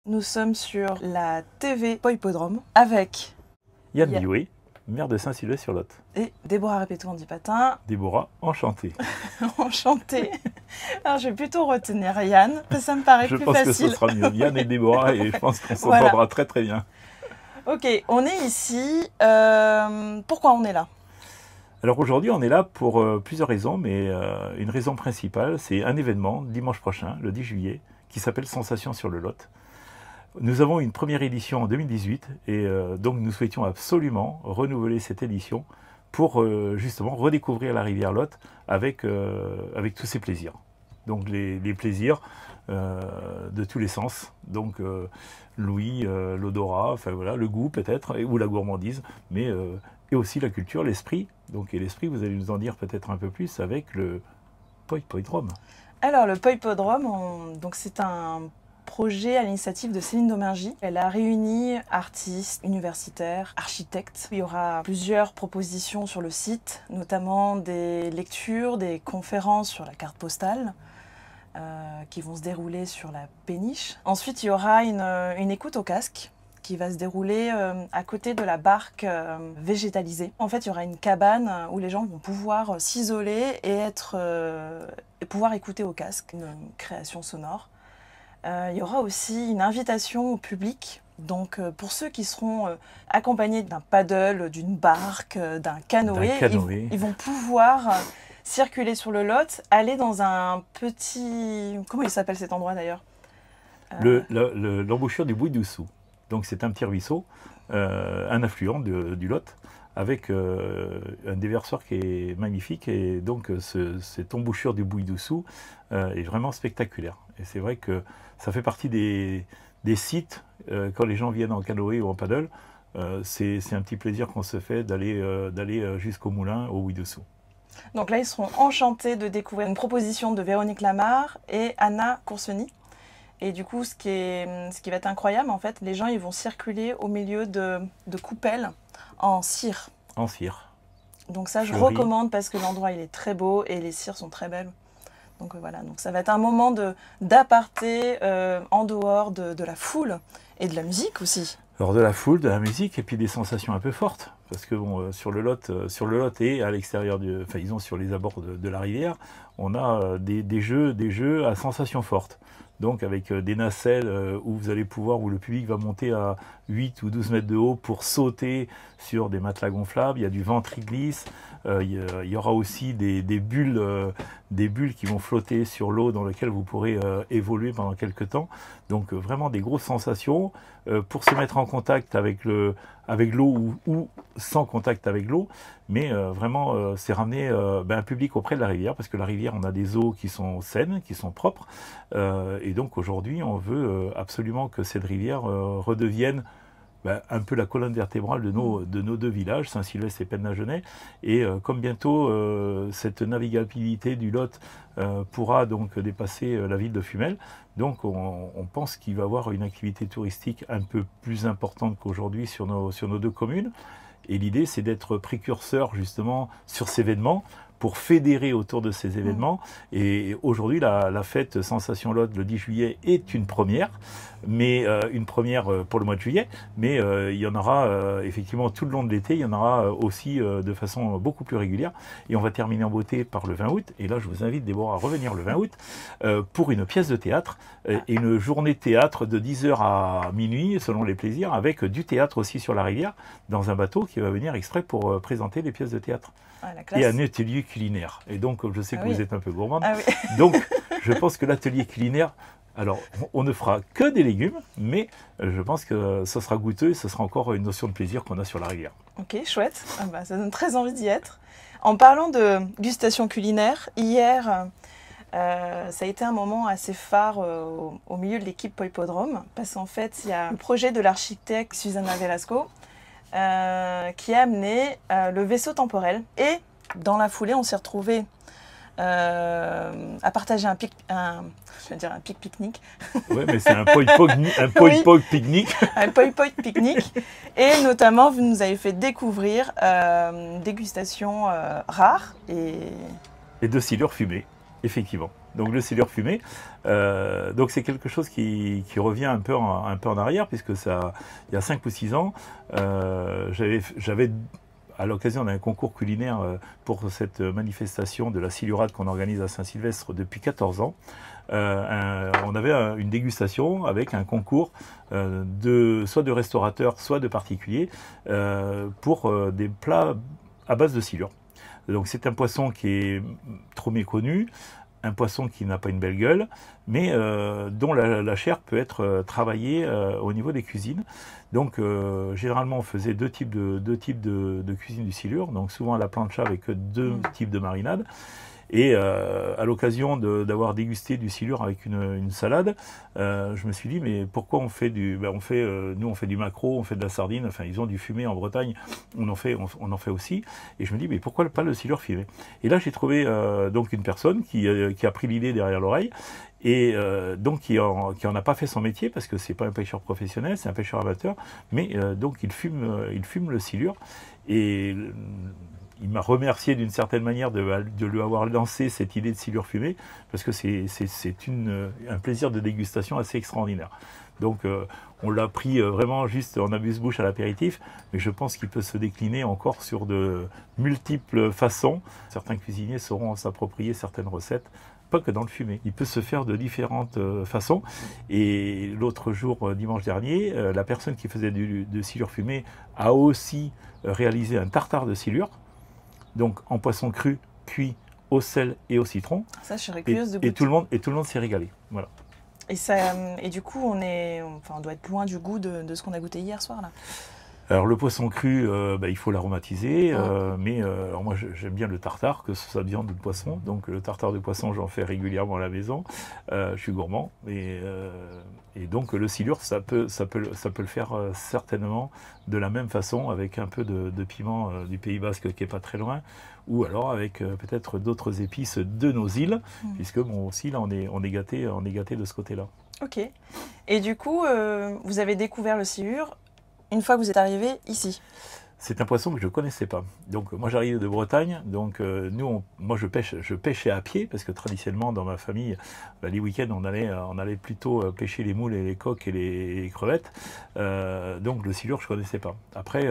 Nous sommes sur la TV Poippodrome avec Yann Bioué, maire de Saint-Sylvestre-sur-Lot. Et Déborah Repetto-Andipatin. Déborah, enchantée. Enchantée. Alors je vais plutôt retenir Yann, ça me paraît plus facile. Je pense que ce sera mieux. Yann et Déborah, et je pense qu'on s'entendra très très bien. Ok, on est ici. Pourquoi on est là? Alors aujourd'hui, on est là pour plusieurs raisons, mais une raison principale, c'est un événement dimanche prochain, le 10 juillet, qui s'appelle Sensations sur le Lot. Nous avons une première édition en 2018 et donc nous souhaitions absolument renouveler cette édition pour justement redécouvrir la rivière Lot avec tous ses plaisirs. Donc les plaisirs de tous les sens, donc l'ouïe, l'odorat, enfin voilà, le goût peut-être, ou la gourmandise, mais et aussi la culture, l'esprit. Donc et l'esprit, vous allez nous en dire peut-être un peu plus avec le Poippodrome. Alors le Poippodrome, donc c'est un projet à l'initiative de Céline Domergy. Elle a réuni artistes, universitaires, architectes. Il y aura plusieurs propositions sur le site, notamment des lectures, des conférences sur la carte postale qui vont se dérouler sur la péniche. Ensuite, il y aura une écoute au casque qui va se dérouler à côté de la barque végétalisée. En fait, il y aura une cabane où les gens vont pouvoir s'isoler et pouvoir écouter au casque une création sonore. Il y aura aussi une invitation au public, donc pour ceux qui seront accompagnés d'un paddle, d'une barque, d'un canoë, ils vont pouvoir circuler sur le Lot, aller dans un petit... Comment il s'appelle cet endroit d'ailleurs? L'embouchure du Bouydoussou. Donc c'est un petit ruisseau, un affluent du Lot, avec un déversoir qui est magnifique. Et donc cette embouchure du Bouydoussou est vraiment spectaculaire. Et c'est vrai que ça fait partie des sites, quand les gens viennent en canoë ou en paddle, c'est un petit plaisir qu'on se fait d'aller jusqu'au moulin, au Bouydoussou. Donc là, ils seront enchantés de découvrir une proposition de Véronique Lamarre et Anna Courseny. Et du coup, ce qui va être incroyable, en fait, les gens ils vont circuler au milieu de coupelles en cire. En cire. Donc ça, je recommande parce que l'endroit il est très beau et les cires sont très belles. Donc voilà, donc ça va être un moment d'aparté en dehors de la foule et de la musique aussi. Alors de la foule, de la musique et puis des sensations un peu fortes. Parce que bon, sur le Lot et à l'extérieur, enfin disons sur les abords de la rivière, on a des jeux à sensations fortes. Donc avec des nacelles où vous allez pouvoir, où le public va monter à 8 ou 12 mètres de haut pour sauter sur des matelas gonflables. Il y a du ventriglisse, il y aura aussi des bulles qui vont flotter sur l'eau dans lesquelles vous pourrez évoluer pendant quelques temps. Donc vraiment des grosses sensations pour se mettre en contact avec l'eau ou sans contact avec l'eau. Mais vraiment c'est ramener un public auprès de la rivière, parce que la rivière, on a des eaux qui sont saines, qui sont propres. Et donc aujourd'hui, on veut absolument que cette rivière redevienne un peu la colonne vertébrale de nos deux villages, Saint-Sylvestre et Pennagenêt. Et comme bientôt cette navigabilité du Lot pourra donc dépasser la ville de Fumel, donc on pense qu'il va y avoir une activité touristique un peu plus importante qu'aujourd'hui sur nos deux communes. Et l'idée, c'est d'être précurseur justement sur ces événements, pour fédérer autour de ces événements. Et aujourd'hui, la fête Sensation Lot le 10 juillet est une première, mais une première pour le mois de juillet, mais il y en aura effectivement tout le long de l'été, il y en aura aussi de façon beaucoup plus régulière. Et on va terminer en beauté par le 20 août, et là je vous invite, Déborah, à revenir le 20 août pour une pièce de théâtre, et une journée de théâtre de 10h à minuit, selon les plaisirs, avec du théâtre aussi sur la rivière, dans un bateau qui va venir exprès pour présenter les pièces de théâtre. Ah, et un atelier culinaire. Et donc, je sais que vous êtes un peu gourmande. Ah, oui. Donc, je pense que l'atelier culinaire, alors, on ne fera que des légumes, mais je pense que ça sera goûteux et ce sera encore une notion de plaisir qu'on a sur la rivière. Ok, chouette. Ah bah, ça donne très envie d'y être. En parlant de gustation culinaire, hier, ça a été un moment assez phare au milieu de l'équipe Poippodrome, parce qu'en fait, il y a le projet de l'architecte Susana Velasco, qui a amené le vaisseau temporel. Et dans la foulée, on s'est retrouvés à partager un pique-pique-nique. Oui, mais c'est un poi-poi pique-nique. Un poi-poi pique-nique. Et notamment, vous nous avez fait découvrir une dégustation rare et de silure fumée, effectivement. donc le silure fumé. Donc c'est quelque chose qui revient un peu en arrière, puisque ça, il y a 5 ou 6 ans, j'avais à l'occasion d'un concours culinaire pour cette manifestation de la silurade qu'on organise à Saint-Sylvestre depuis 14 ans. On avait une dégustation avec un concours soit de restaurateurs, soit de particuliers, pour des plats à base de silure. Donc c'est un poisson qui est trop méconnu, un poisson qui n'a pas une belle gueule, mais dont la chair peut être travaillée au niveau des cuisines. Donc généralement on faisait deux types de cuisine du silure, donc souvent à la plancha avec 2 types de marinade. Et à l'occasion d'avoir dégusté du silure avec une salade, je me suis dit, mais pourquoi on fait nous on fait du maquereau, on fait de la sardine, enfin ils ont du fumé en Bretagne, on en fait aussi. Et je me dis, mais pourquoi pas le silure fumé? Et là j'ai trouvé donc une personne qui a pris l'idée derrière l'oreille, et donc qui en a pas fait son métier, parce que c'est pas un pêcheur professionnel, c'est un pêcheur amateur, mais donc il fume le silure. Et il m'a remercié d'une certaine manière de lui avoir lancé cette idée de silure fumée, parce que c'est un plaisir de dégustation assez extraordinaire. Donc on l'a pris vraiment juste en amuse-bouche à l'apéritif, mais je pense qu'il peut se décliner encore sur de multiples façons. Certains cuisiniers sauront s'approprier certaines recettes, pas que dans le fumé. Il peut se faire de différentes façons. Et l'autre jour, dimanche dernier, la personne qui faisait de silure fumé a aussi réalisé un tartare de silure, donc en poisson cru, cuit au sel et au citron. Ça, je serais curieuse de goûter. Et tout le monde s'est régalé. Voilà. Et du coup, on doit être loin du goût de ce qu'on a goûté hier soir là. Alors le poisson cru, il faut l'aromatiser, mais alors moi j'aime bien le tartare, que ce soit de viande ou de poisson. Donc le tartare de poisson, j'en fais régulièrement à la maison. Je suis gourmand, et donc le silure, ça peut le faire certainement de la même façon, avec un peu de piment du Pays Basque qui est pas très loin, ou alors avec peut-être d'autres épices de nos îles, puisque bon aussi là on est gâté de ce côté-là. Ok. Et du coup, vous avez découvert le silure une fois que vous êtes arrivé ici? C'est un poisson que je ne connaissais pas. Donc moi j'arrive de Bretagne, donc moi je pêchais à pied, parce que traditionnellement dans ma famille, les week-ends on allait plutôt pêcher les moules et les coques et les crevettes. Donc le silure je ne connaissais pas. Après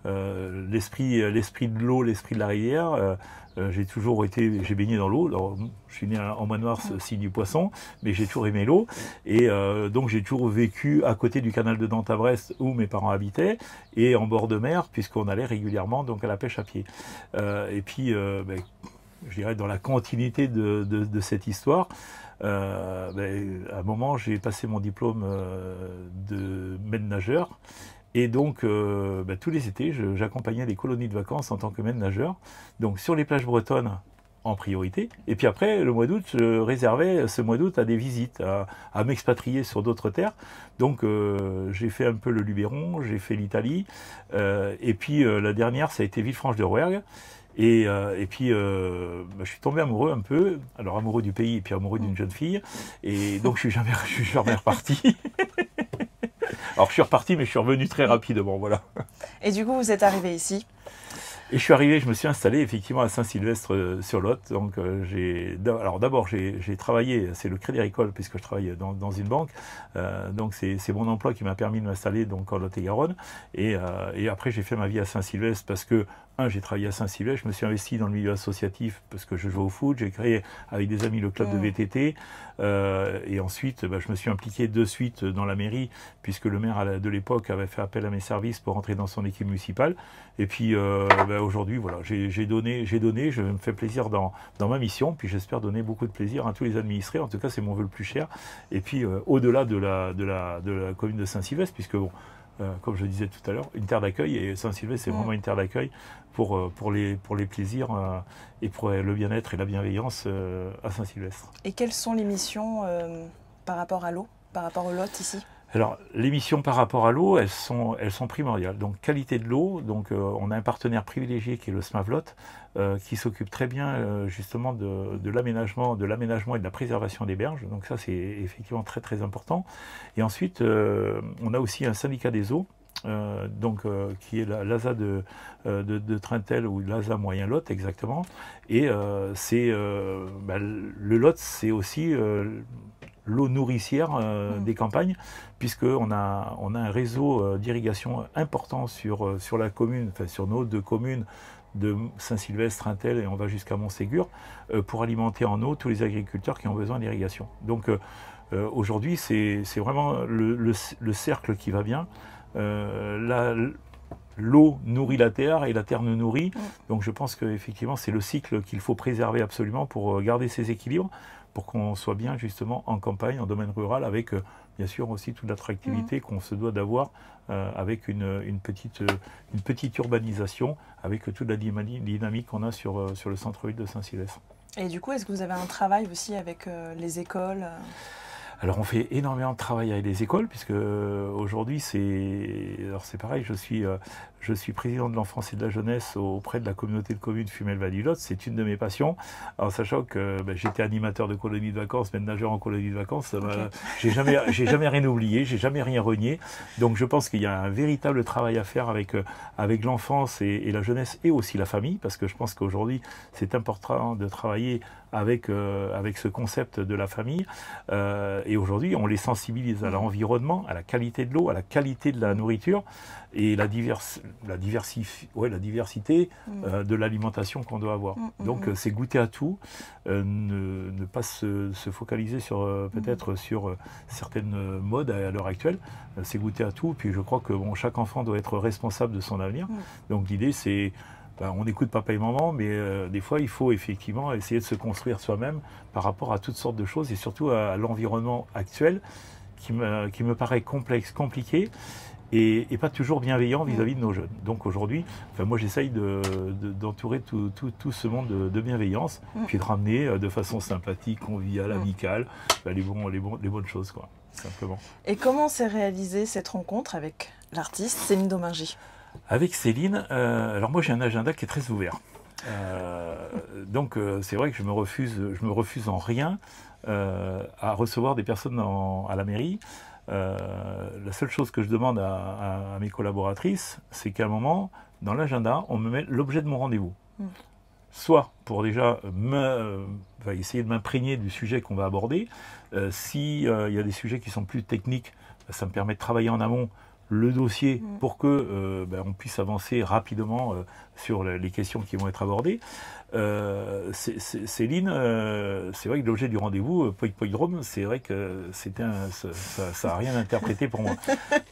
l'esprit de l'eau, l'esprit de la rivière, j'ai baigné dans l'eau. Alors, je suis né en manoir, signe du poisson, mais j'ai toujours aimé l'eau. Et donc j'ai toujours vécu à côté du canal de Nantes à Brest, où mes parents habitaient, et en bord de mer, puisqu'on allait régulièrement donc à la pêche à pied. Et puis, je dirais dans la continuité de cette histoire, à un moment j'ai passé mon diplôme de maître nageur. Et donc, tous les étés, j'accompagnais des colonies de vacances en tant que maître nageur, donc sur les plages bretonnes en priorité. Et puis après, le mois d'août, je réservais ce mois d'août à des visites, à m'expatrier sur d'autres terres. Donc, j'ai fait un peu le Luberon, j'ai fait l'Italie, et puis la dernière, ça a été Villefranche-de-Rouergue. Et puis, je suis tombé amoureux un peu, alors amoureux du pays et puis amoureux d'une jeune fille. Et donc, je suis jamais reparti. Alors je suis reparti, mais je suis revenu très rapidement, voilà. Et du coup, vous êtes arrivé ici? Et je me suis installé effectivement à Saint-Sylvestre-sur-Lot. Donc d'abord j'ai travaillé, c'est le Crédit Agricole, puisque je travaille dans une banque. Donc c'est mon emploi qui m'a permis de m'installer donc en Lot-et-Garonne. Et après j'ai fait ma vie à Saint-Sylvestre, parce que j'ai travaillé à Saint-Sylvestre, je me suis investi dans le milieu associatif parce que je jouais au foot, j'ai créé avec des amis le club de VTT, et ensuite je me suis impliqué de suite dans la mairie, puisque le maire de l'époque avait fait appel à mes services pour entrer dans son équipe municipale. Et puis aujourd'hui, voilà, j'ai donné, je me fais plaisir dans ma mission, puis j'espère donner beaucoup de plaisir à tous les administrés. En tout cas, c'est mon vœu le plus cher. Et puis au-delà de la commune de Saint-Sylvestre, puisque bon, comme je disais tout à l'heure, une terre d'accueil, et Saint-Sylvestre c'est vraiment une terre d'accueil pour les plaisirs et pour le bien-être et la bienveillance à Saint-Sylvestre. Et quelles sont les missions par rapport à l'eau, par rapport au Lot ici? Alors, les missions par rapport à l'eau, elles sont primordiales. Donc, qualité de l'eau, donc on a un partenaire privilégié qui est le SMAVLOT, qui s'occupe très bien justement de l'aménagement et de la préservation des berges. Donc ça, c'est effectivement très très important. Et ensuite, on a aussi un syndicat des eaux, qui est l'ASA de Trintel, ou l'ASA Moyen Lot exactement. Et le Lot, c'est aussi l'eau nourricière des campagnes, puisqu'on a un réseau d'irrigation important sur la commune, enfin sur nos 2 communes de Saint-Sylvestre, Trintel, et on va jusqu'à Montségur, pour alimenter en eau tous les agriculteurs qui ont besoin d'irrigation. Donc aujourd'hui, c'est vraiment le cercle qui va bien. L'eau nourrit la terre et la terre nous nourrit. Donc je pense qu'effectivement, c'est le cycle qu'il faut préserver absolument pour garder ces équilibres, pour qu'on soit bien justement en campagne, en domaine rural, avec bien sûr aussi toute l'attractivité qu'on se doit d'avoir avec une petite urbanisation, avec toute la dynamique qu'on a sur le centre-ville de Saint-Sylvestre. Et du coup, est-ce que vous avez un travail aussi avec les écoles Alors on fait énormément de travail avec les écoles, puisque aujourd'hui c'est pareil, je suis président de l'enfance et de la jeunesse auprès de la communauté de communes Fumel-Val-du-Lot. C'est une de mes passions. Alors sachant que j'étais animateur de colonies de vacances, maître nageur en colonie de vacances, j'ai jamais rien oublié, j'ai jamais rien renié. Donc je pense qu'il y a un véritable travail à faire avec l'enfance et la jeunesse, et aussi la famille, parce que je pense qu'aujourd'hui c'est important de travailler avec ce concept de la famille. Et aujourd'hui, on les sensibilise à l'environnement, à la qualité de l'eau, à la qualité de la nourriture et la diversité de l'alimentation qu'on doit avoir. Donc c'est goûter à tout, ne pas se focaliser peut-être sur certaines modes à l'heure actuelle. C'est goûter à tout. Puis je crois que chaque enfant doit être responsable de son avenir. Donc l'idée, c'est on écoute papa et maman, mais des fois, il faut effectivement essayer de se construire soi-même par rapport à toutes sortes de choses, et surtout à l'environnement actuel qui me paraît complexe, compliqué, et pas toujours bienveillant vis-à-vis de nos jeunes. Donc aujourd'hui, moi j'essaye d'entourer tout ce monde de bienveillance, puis de ramener de façon sympathique, conviviale, amicale, les bonnes choses, quoi, simplement. Et comment s'est réalisée cette rencontre avec l'artiste Céline Domingy ? Avec Céline, alors moi j'ai un agenda qui est très ouvert. Donc c'est vrai que je me refuse en rien à recevoir des personnes à la mairie. La seule chose que je demande à mes collaboratrices, c'est qu'à un moment, dans l'agenda, on me met l'objet de mon rendez-vous. Soit pour déjà essayer de m'imprégner du sujet qu'on va aborder. S'il y a des sujets qui sont plus techniques, ça me permet de travailler en amont le dossier pour que on puisse avancer rapidement sur les questions qui vont être abordées. Céline, c'est vrai que l'objet du rendez-vous, Poïdrome, c'est vrai que ça n'a rien interprété pour moi.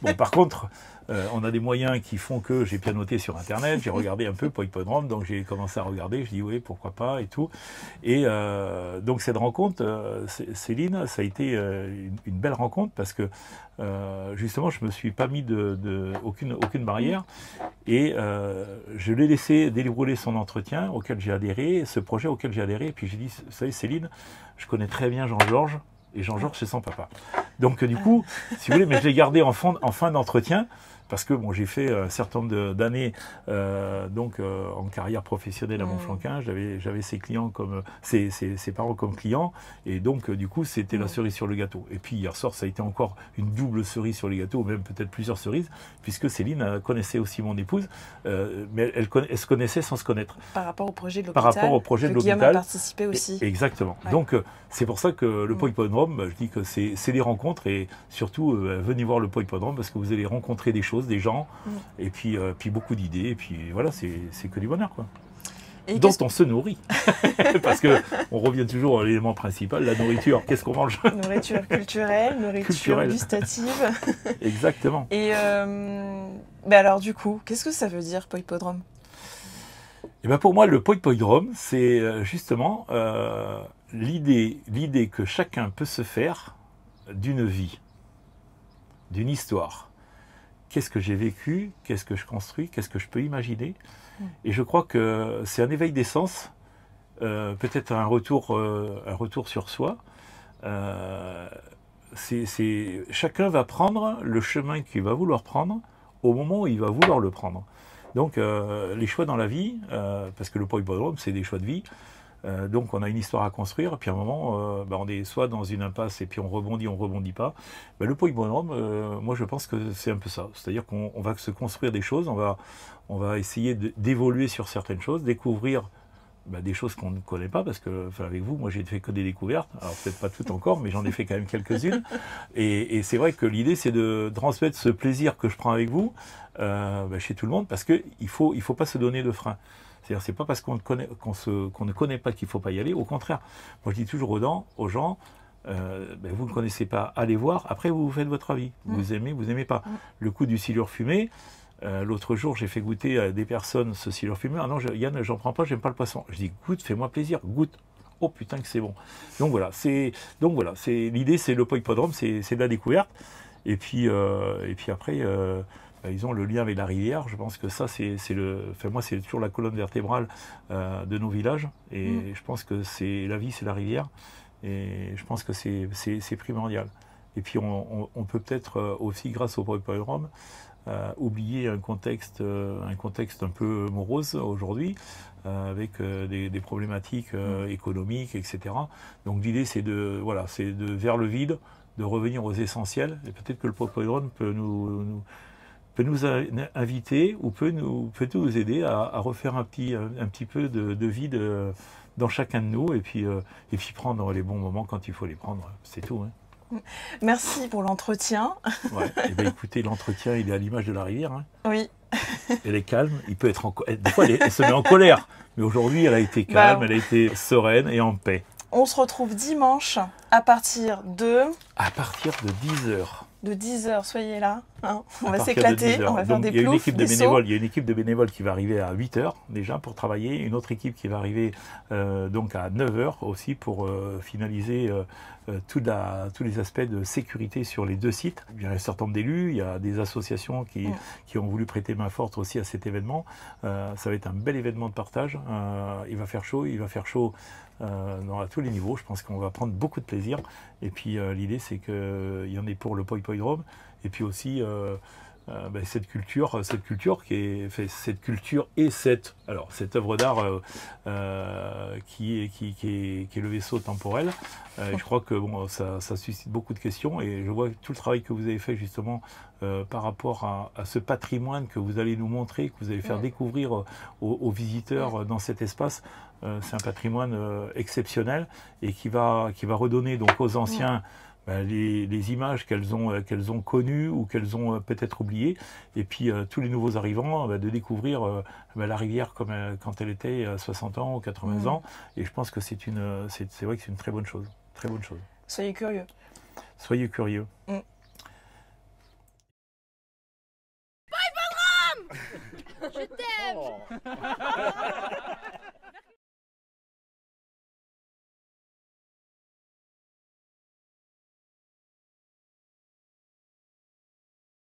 Bon, par contre, on a des moyens qui font que j'ai pianoté sur Internet, j'ai regardé un peu Poïdrome, donc j'ai commencé à regarder, je dis oui, pourquoi pas et tout. Et donc cette rencontre, Céline, ça a été une belle rencontre, parce que justement, je me suis pas mis aucune barrière, et je l'ai laissé dérouler son entretien auquel j'ai adhéré, ce projet auquel j'ai adhéré, et puis j'ai dit, vous savez Céline, je connais très bien Jean-Georges, et Jean-Georges c'est son papa. Donc du coup, si vous voulez, mais je l'ai gardé en fin d'entretien, parce que j'ai fait un certain nombre d'années en carrière professionnelle à Montflanquin. J'avais ses clients ses parents comme clients, et donc du coup c'était la cerise sur le gâteau. Et puis hier soir, ça a été encore une double cerise sur le gâteau, ou même peut-être plusieurs cerises, puisque Céline connaissait aussi mon épouse, mais elle se connaissait sans se connaître. Par rapport au projet de l'hôpital. Par rapport au projet de l'hôpital. Guillaume a participé aussi. Exactement. Ouais. Donc c'est pour ça que le Poïdrome, je dis que c'est des rencontres, et surtout venez voir le Poïdrome, parce que vous allez rencontrer des choses, des gens, et puis beaucoup d'idées, et puis voilà, c'est que du bonheur, quoi. Et dont on se nourrit. Parce que on revient toujours à l'élément principal, la nourriture. Qu'est-ce qu'on mange? Nourriture culturelle, nourriture gustative. Exactement. Et alors du coup, qu'est-ce que ça veut dire, Poïdrome? Et ben pour moi, le Poïdrome, c'est justement l'idée que chacun peut se faire d'une vie, d'une histoire. Qu'est-ce que j'ai vécu? Qu'est-ce que je construis? Qu'est-ce que je peux imaginer? Et je crois que c'est un éveil des sens, peut-être un retour sur soi. Chacun va prendre le chemin qu'il va vouloir prendre au moment où il va vouloir le prendre. Donc les choix dans la vie, parce que le Poïdrome, c'est des choix de vie, Donc on a une histoire à construire, et puis à un moment, on est soit dans une impasse et puis on rebondit pas. Le Pau Hippodrome, moi je pense que c'est un peu ça. C'est-à-dire qu'on va se construire des choses, on va essayer d'évoluer sur certaines choses, découvrir des choses qu'on ne connaît pas, parce que avec vous, moi j'ai fait que des découvertes, alors peut-être pas toutes encore, mais j'en ai fait quand même quelques-unes. Et c'est vrai que l'idée c'est de transmettre ce plaisir que je prends avec vous chez tout le monde, parce qu'il faut pas se donner de frein. C'est-à-dire, c'est pas parce qu'on ne connaît pas qu'il ne faut pas y aller. Au contraire, moi je dis toujours aux gens, vous ne connaissez pas, allez voir. Après, vous faites votre avis. Vous aimez, vous n'aimez pas. Le coup du silure fumé. L'autre jour, j'ai fait goûter à des personnes ce silure fumé. Ah non, Yann, j'en prends pas, j'aime pas le poisson. Je dis, goûte, fais-moi plaisir, goûte. Oh putain que c'est bon. Donc voilà, l'idée, c'est le Pau Hippodrome, c'est de la découverte. Et puis après. Ils ont le lien avec la rivière. Je pense que ça, moi, c'est toujours la colonne vertébrale de nos villages. Et je pense que la vie, c'est la rivière. Et je pense que c'est primordial. Et puis, on peut peut-être aussi, grâce au Pau Hippodrome, oublier un contexte un peu morose aujourd'hui, avec des problématiques économiques, etc. Donc, l'idée, c'est de vers le vide, de revenir aux essentiels. Et peut-être que le Pau Hippodrome peut nous inviter ou peut nous aider à refaire un petit peu de vie dans chacun de nous et puis prendre les bons moments quand il faut les prendre. C'est tout. Hein. Merci pour l'entretien. Ouais. Écoutez, l'entretien, il est à l'image de la rivière. Hein. Oui. Elle est calme, il peut être des fois elle se met en colère, mais aujourd'hui elle a été calme, elle a été sereine et en paix. On se retrouve dimanche à partir de 10h. De 10h, soyez là. Hein. On va s'éclater, on va faire des ploufs, des sauts. Il y a une équipe de bénévoles qui va arriver à 8h déjà pour travailler. Une autre équipe qui va arriver donc à 9h aussi pour finaliser tous les aspects de sécurité sur les deux sites. Il y a un certain nombre d'élus, il y a des associations qui ont voulu prêter main forte aussi à cet événement. Ça va être un bel événement de partage. Il va faire chaud, à tous les niveaux. Je pense qu'on va prendre beaucoup de plaisir. Et puis l'idée, c'est qu'il y en ait pour le Pau Hippodrome. Et puis aussi cette culture et cette œuvre d'art qui est le vaisseau temporel. Je crois que ça suscite beaucoup de questions. Et je vois tout le travail que vous avez fait justement par rapport à ce patrimoine que vous allez nous montrer, que vous allez faire découvrir aux visiteurs dans cet espace. C'est un patrimoine exceptionnel et qui va redonner donc aux anciens les images qu'elles ont connues ou qu'elles ont peut-être oubliées, et puis tous les nouveaux arrivants de découvrir la rivière comme quand elle était à 60 ans ou 80 ans. Et je pense que c'est vrai que c'est une très bonne chose. Très bonne chose. Soyez curieux. Soyez curieux. Je t'aime.